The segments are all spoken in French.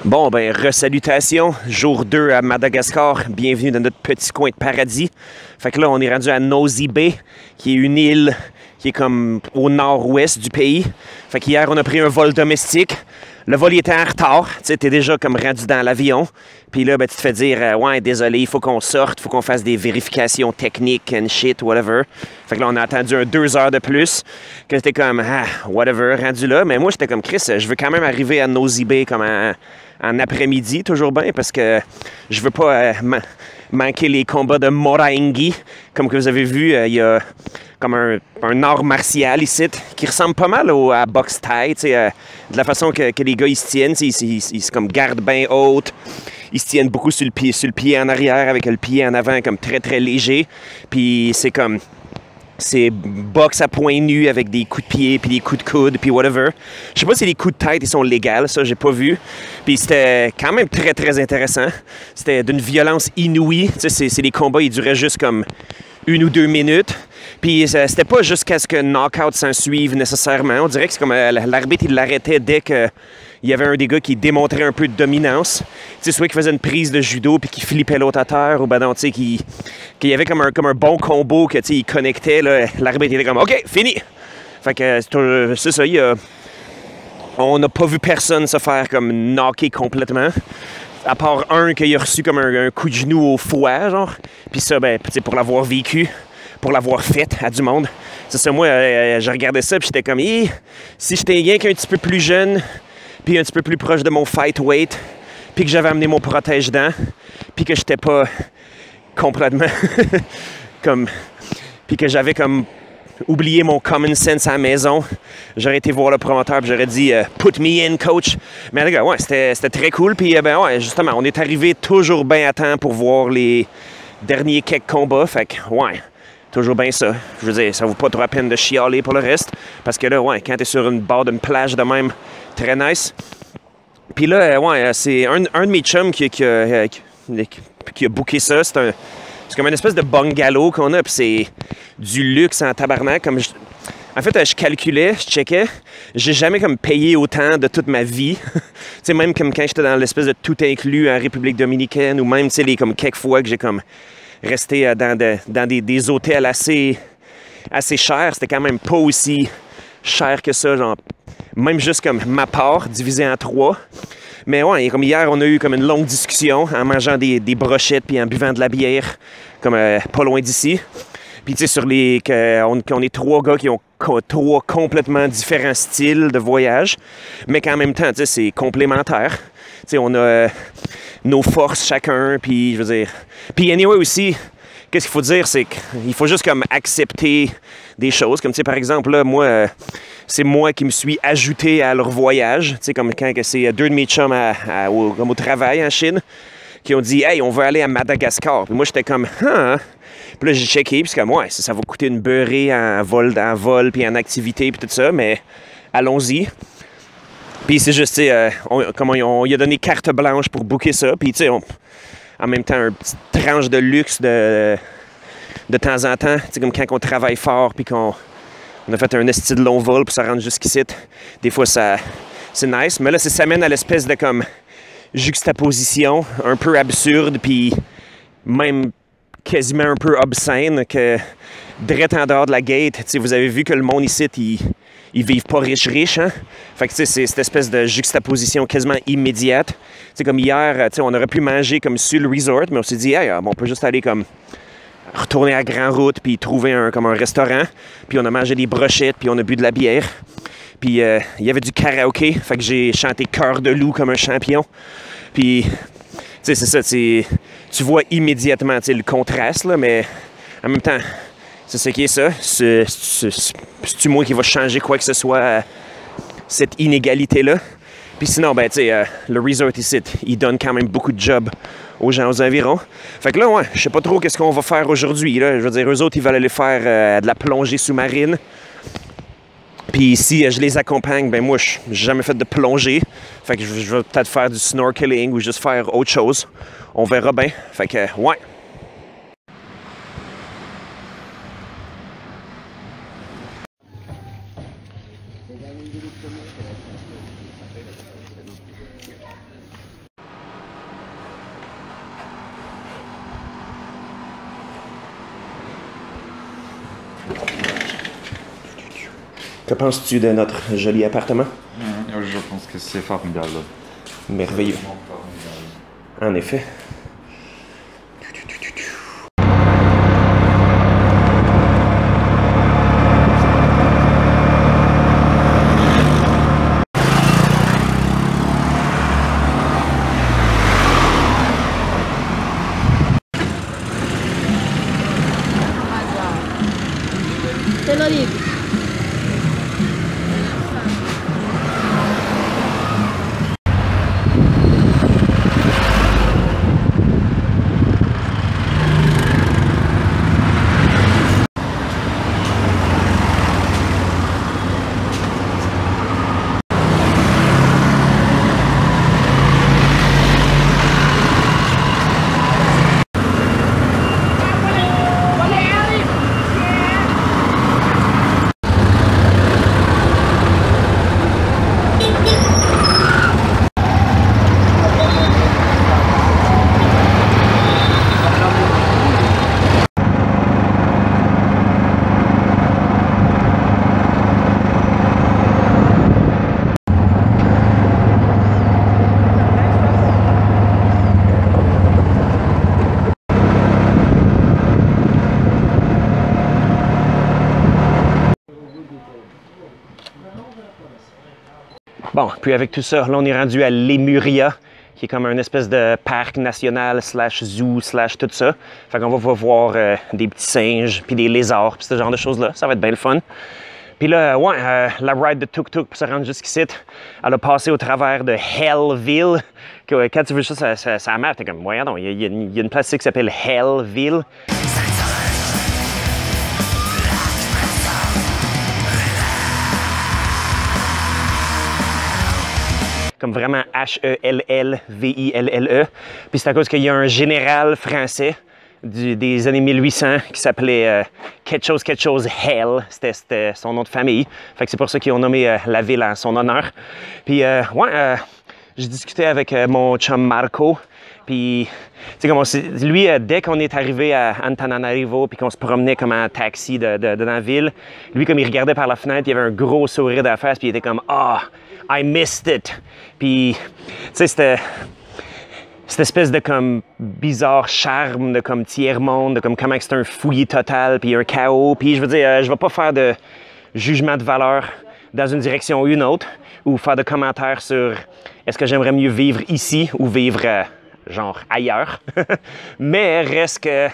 Bon, ben, resalutations, jour 2 à Madagascar, bienvenue dans notre petit coin de paradis. Fait que là, on est rendu à Nosy Be, qui est une île qui est comme au nord-ouest du pays. Fait qu'hier, on a pris un vol domestique. Le vol il était en retard, tu sais, t'es déjà comme rendu dans l'avion. Puis là, ben, tu te fais dire, ouais, désolé, il faut qu'on sorte, il faut qu'on fasse des vérifications techniques and shit, whatever. Fait que là, on a attendu 2 heures de plus, que c'était comme, whatever, rendu là. Mais moi, j'étais comme, Chris, je veux quand même arriver à Nosy Be comme en après-midi, toujours bien, parce que je veux pas manquer les combats de Moraingi. Comme que vous avez vu, il y a comme un art martial ici qui ressemble pas mal à boxe thaï, de la façon que les gars ils se tiennent, ils se comme gardent bien haute, ils se tiennent beaucoup sur le pied en arrière avec le pied en avant comme très très léger, puis c'est boxe à poing nu avec des coups de pied, puis des coups de coude, puis whatever. Je sais pas si les coups de tête ils sont légaux, ça j'ai pas vu. Puis c'était quand même très très intéressant. C'était d'une violence inouïe. Tu sais, c'est des combats, ils duraient juste comme 1 ou 2 minutes. Puis c'était pas jusqu'à ce que knockout s'en suive nécessairement. On dirait que c'est comme l'arbitre il l'arrêtait dès que il y avait un des gars qui démontrait un peu de dominance. Tu sais, soit qu'il faisait une prise de judo puis qu'il flippait l'autre à terre, ou ben non, tu sais, qu'il y avait comme un bon combo que, tu sais, il connectait, là. L'arbitre était comme, OK, fini! Fait que c'est ça, on n'a pas vu personne se faire comme knocker complètement. À part un qui a reçu comme un coup de genou au foie, genre. Puis ça, ben, tu sais, pour l'avoir vécu, pour l'avoir fait à du monde. C'est ça, moi, je regardais ça, puis j'étais comme, si j'étais rien qu'un petit peu plus jeune, puis un petit peu plus proche de mon fight weight, puis que j'avais amené mon protège-dents, puis que j'étais pas complètement comme... puis que j'avais comme oublié mon common sense à la maison, j'aurais été voir le promoteur, puis j'aurais dit « Put me in, coach ». Mais les gars, ouais, c'était très cool, puis ben ouais, justement, on est arrivé toujours bien à temps pour voir les derniers quelques combats, fait que ouais, toujours bien ça. Je veux dire, ça vaut pas trop la peine de chialer pour le reste, parce que là, ouais, quand t'es sur une barre d'une plage de même, très nice. Puis là, ouais, c'est un de mes chums qui a booké ça. C'est comme une espèce de bungalow qu'on a, puis c'est du luxe en tabarnak. En fait, je calculais, je checkais, j'ai jamais comme payé autant de toute ma vie. Tu sais, même comme quand j'étais dans l'espèce de tout inclus en République dominicaine, ou même, tu sais, les comme quelques fois que j'ai comme resté dans des hôtels assez chers, c'était quand même pas aussi cher que ça, genre même juste comme ma part divisée en 3. Mais ouais, comme hier, on a eu comme une longue discussion en mangeant des brochettes puis en buvant de la bière, comme pas loin d'ici. Puis tu sais, qu'on est 3 gars qui ont 3 complètement différents styles de voyage, mais qu'en même temps, tu sais, c'est complémentaire. Tu sais, on a nos forces chacun, puis je veux dire... Puis anyway aussi, qu'est-ce qu'il faut dire, c'est qu'il faut juste comme accepter des choses. Comme tu sais, par exemple, là, moi, c'est moi qui me suis ajouté à leur voyage. Tu sais, comme quand c'est 2 de mes chums au travail en Chine qui ont dit « Hey, on veut aller à Madagascar ». Puis moi, j'étais comme « Ah! » Puis là, j'ai checké, puis c'est comme « Ouais, ça va coûter une beurrée en vol, puis en activité, puis tout ça, mais allons-y ». Puis c'est juste, tu sais, on lui a donné carte blanche pour booker ça, puis tu sais, en même temps, une petite tranche de luxe de temps en temps. C'est comme quand on travaille fort puis qu'on a fait un esti de long vol pour se rendre jusqu'ici. Des fois, c'est nice. Mais là, ça mène à l'espèce de comme juxtaposition un peu absurde puis même quasiment un peu obscène que direct en dehors de la gate, vous avez vu que le monde ici, ils vivent pas riches, hein? Fait que, tu sais, c'est cette espèce de juxtaposition quasiment immédiate. C'est comme hier, tu sais, on aurait pu manger comme sur le resort, mais on s'est dit, hey, on peut juste aller comme retourner à Grand Route puis trouver un restaurant. Puis on a mangé des brochettes, puis on a bu de la bière. Puis il y avait du karaoké, fait que j'ai chanté Cœur de loup comme un champion. Puis, tu sais, c'est ça, tu vois immédiatement, tu sais, le contraste, là, mais en même temps, c'est ce qui est ça. C'est-tu moi qui va changer quoi que ce soit à cette inégalité-là? Puis sinon, ben, tu sais, le resort ici, il donne quand même beaucoup de jobs aux gens aux environs. Fait que là, ouais, je sais pas trop qu'est-ce qu'on va faire aujourd'hui, là. Je veux dire, eux autres, ils veulent aller faire de la plongée sous-marine. Puis si je les accompagne, ben moi, j'ai jamais fait de plongée. Fait que je vais peut-être faire du snorkeling ou juste faire autre chose. On verra bien. Fait que, ouais. Que penses-tu de notre joli appartement? Je pense que c'est formidable. Merveilleux. En effet. Te lo digo. Bon, puis avec tout ça, là, on est rendu à Lemuria, qui est comme un espèce de parc national slash zoo slash tout ça. Fait qu'on va voir des petits singes, puis des lézards, puis ce genre de choses-là. Ça va être bien le fun. Puis là, ouais, la ride de tuk-tuk pour se rendre jusqu'ici, elle a passé au travers de Hellville. Quand tu veux ça map, t'es comme, voyons donc, il y a une place ici qui s'appelle Hellville. Comme vraiment H-E-L-L-V-I-L-L-E. Puis c'est à cause qu'il y a un général français des années 1800 qui s'appelait quelque chose Hell. C'était son nom de famille. Fait que c'est pour ça qu'ils ont nommé la ville en son honneur. Puis j'ai discuté avec mon chum Marco. Puis, tu sais, lui, dès qu'on est arrivé à Antananarivo puis qu'on se promenait comme en taxi dans la ville, lui, comme il regardait par la fenêtre, il avait un gros sourire de la face, puis il était comme « Ah, I missed it! » Puis, tu sais, c'était cette espèce de comme bizarre charme de comme tiers-monde, de comme comment c'est un fouillis total, puis un chaos. Puis, je veux dire, je vais pas faire de jugement de valeur dans une direction ou une autre, ou faire de commentaires sur est-ce que j'aimerais mieux vivre ici ou vivre genre ailleurs. Mais reste que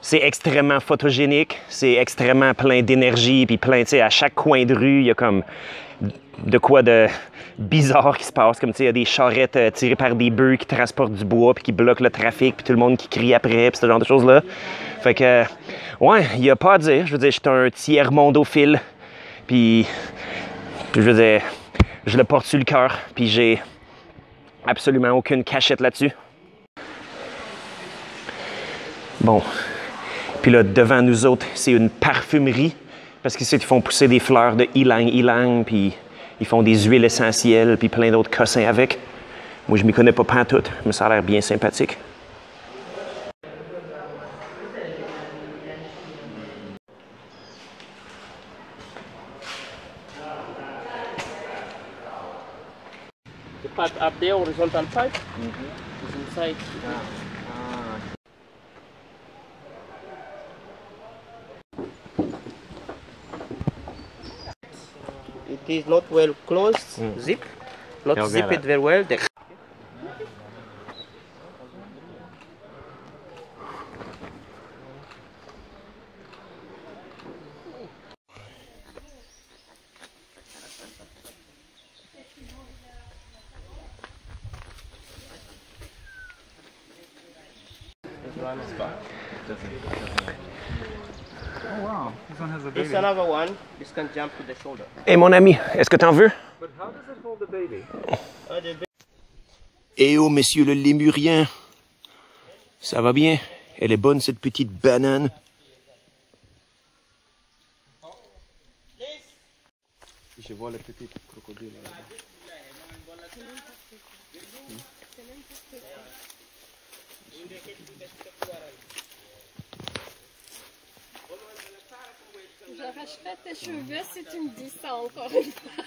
c'est extrêmement photogénique, c'est extrêmement plein d'énergie, puis plein, tu sais, à chaque coin de rue, il y a comme de quoi de bizarre qui se passe, comme tu sais, il y a des charrettes tirées par des bœufs qui transportent du bois, puis qui bloquent le trafic, puis tout le monde qui crie après, puis ce genre de choses-là. Fait que, ouais, il n'y a pas à dire. Je veux dire, je suis un tiers-mondophile, puis je veux dire, je le porte sur le cœur, puis j'ai absolument aucune cachette là-dessus. Bon. Puis là, devant nous autres, c'est une parfumerie. Parce qu'ici, ils font pousser des fleurs de ylang-ylang, puis ils font des huiles essentielles, puis plein d'autres cossins avec. Moi, je m'y connais pas pantoute, mais ça a l'air bien sympathique. The part up there, horizontal pipe, is inside. It is not well closed, zip, not zip it very well. Oh wow, this one has a This baby. another one. This can jump to the shoulder. Hey, mon ami, est-ce que t'en veux? But how does it hold the baby? Eh oh, messieurs le lémurien. Ça va bien? Elle est bonne, cette petite banane. Je vois le petit crocodile là-bas. J'arracherais tes cheveux si tu me dis ça encore une fois.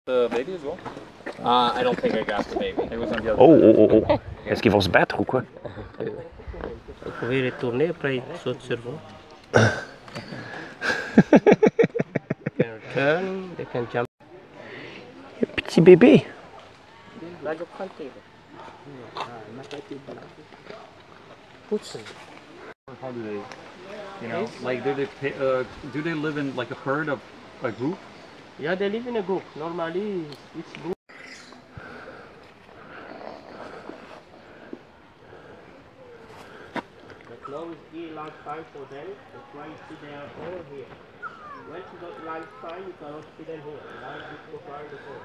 The baby as well? I don't think I got the baby. It was on the other Oh, oh, oh, oh. Est-ce qu'ils vont se battre ou quoi? Vous pouvez les tourner, après ils sautent sur vous. They can turn, they can jump. Petit bébé. Like a country. What's it? How do they, you know, like do they live in like a herd of a group? Yeah, they live in a group. Normally, it's group. But now it's still lunch time for them. That's why you see they are all here. Once you got lunch time, you cannot see them here. Now you go find the phone.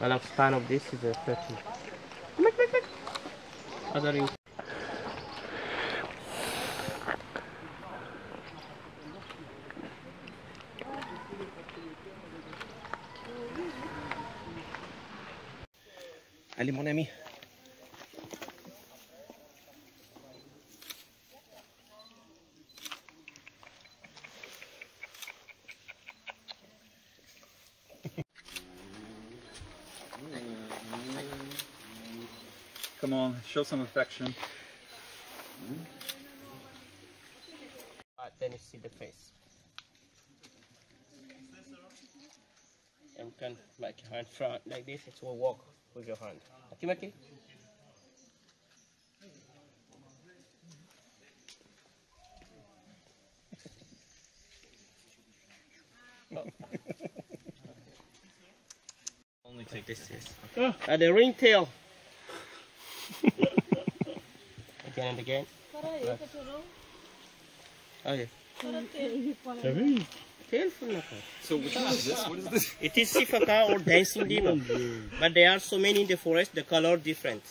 The lifespan of this is 30. Other in Allez, mon ami. Come on, show some affection. then you see the face. And you can make your hand front like this. It will walk with your hand. Maki. Only take this. The ringtail. Again and again. Okay. So which one is this? What is this? It is sifaka or dancing demon. But there are so many in the forest, the color different.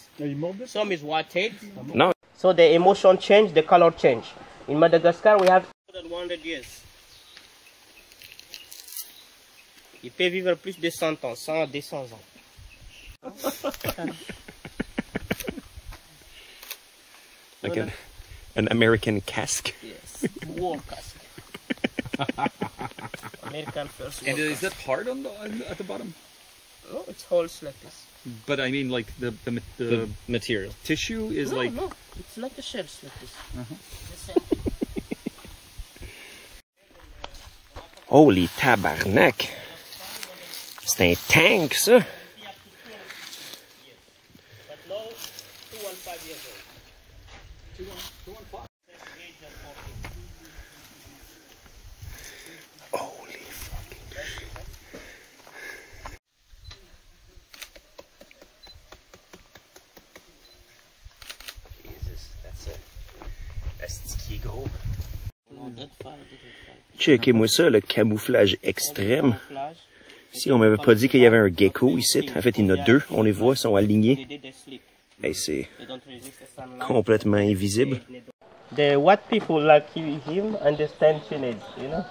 Some is white-head. No. So the emotion change, the color change. In Madagascar, we have more than 100 years. Il peut vivre plus de 100 ans, 100 à 200 ans. Like an American cask. Yes, war cask. American first war And is cask. that hard on at the bottom? No, it's holes like this. But I mean, like the Material. tissue is No, like. no, it's like the shells like this. The same. Holy tabarnak! C'est un tank, ça! But now, 215 years old. 215? Holy fuck. Jesus, that's ski gros. Checkez-moi ça, le camouflage extrême. Si on m'avait pas dit qu'il y avait un gecko ici, en fait il y en a deux, on les voit, ils sont alignés. Et c'est complètement invisible. The white people like him understand Chinese, you know.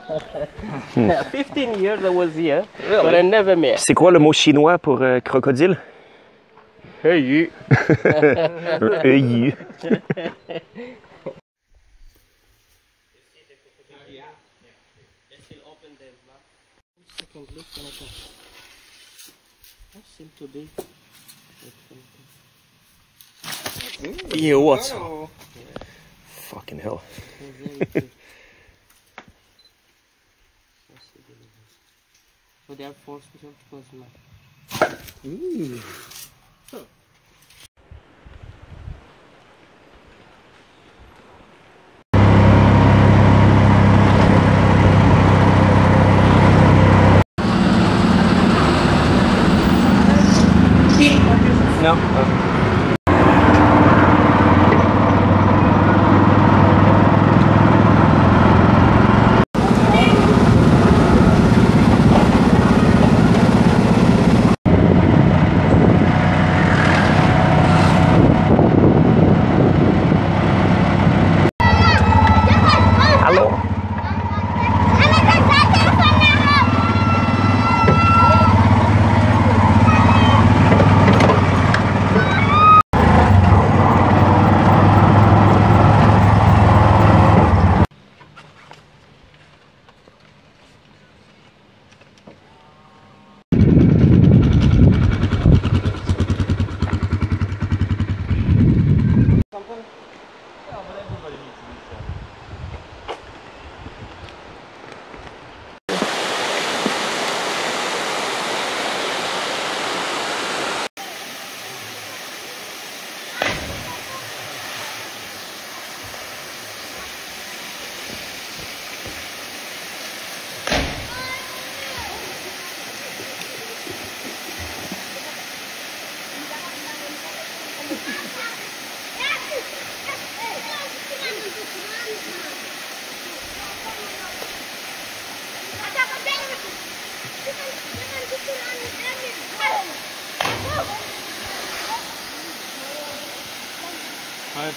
15 years I was here, but I never met. C'est quoi le mot chinois pour crocodile? Hey you. Œillu. Yeah, what? Fucking hell. So they have 4 special because No.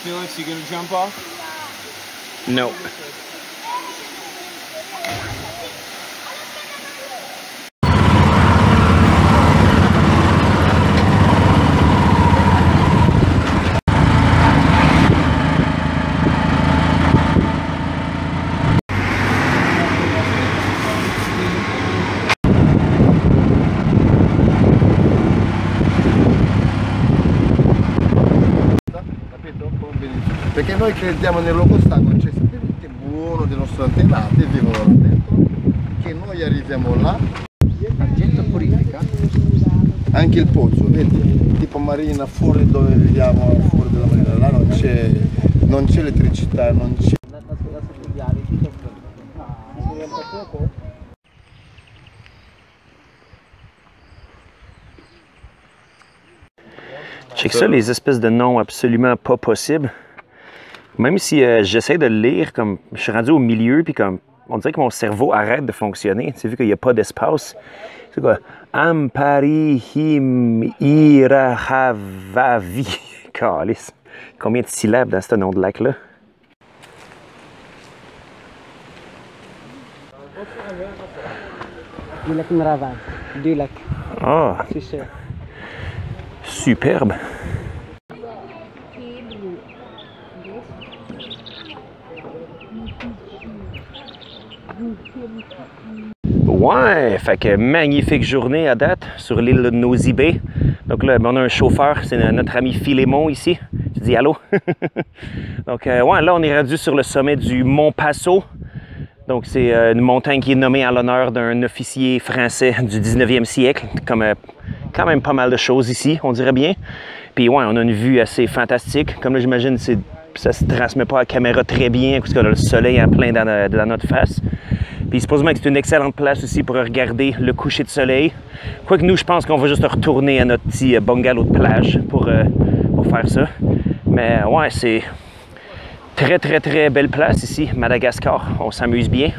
Felix, you gonna jump off? No. Perché noi crediamo nel luogo stanco, c'è sapete buono dei nostri antenati vivono là dentro, che noi arriviamo là, argento purifica, anche il pozzo, vedi, tipo marina fuori dove viviamo, fuori dalla marina, là non c'è elettricità, non c'è. Check ça, les espèces de noms absolument pas possibles. Même si j'essaie de le lire, comme je suis rendu au milieu, puis comme on dirait que mon cerveau arrête de fonctionner. Tu sais, vu qu'il n'y a pas d'espace. C'est quoi? Amparihim Irahavavi. Calice. Combien de syllabes dans ce nom de lac-là? Du lac Maravan. Du lac. Ah! C'est ça. Superbe. Ouais, fait que magnifique journée à date sur l'île de Nosy Be. Donc là, on a un chauffeur, c'est notre ami Philémon ici. Je dis allô. Donc ouais, là on est rendu sur le sommet du Mont Passo. Donc c'est une montagne qui est nommée en l'honneur d'un officier français du 19e siècle. Comme quand même pas mal de choses ici, on dirait bien. Puis ouais, on a une vue assez fantastique. Comme là j'imagine, ça se transmet pas à la caméra très bien parce que le soleil en plein dans notre face. Puis supposément que c'est une excellente place aussi pour regarder le coucher de soleil. Quoique nous, je pense qu'on va juste retourner à notre petit bungalow de plage pour faire ça. Mais ouais, c'est très très très belle place ici, Madagascar. On s'amuse bien.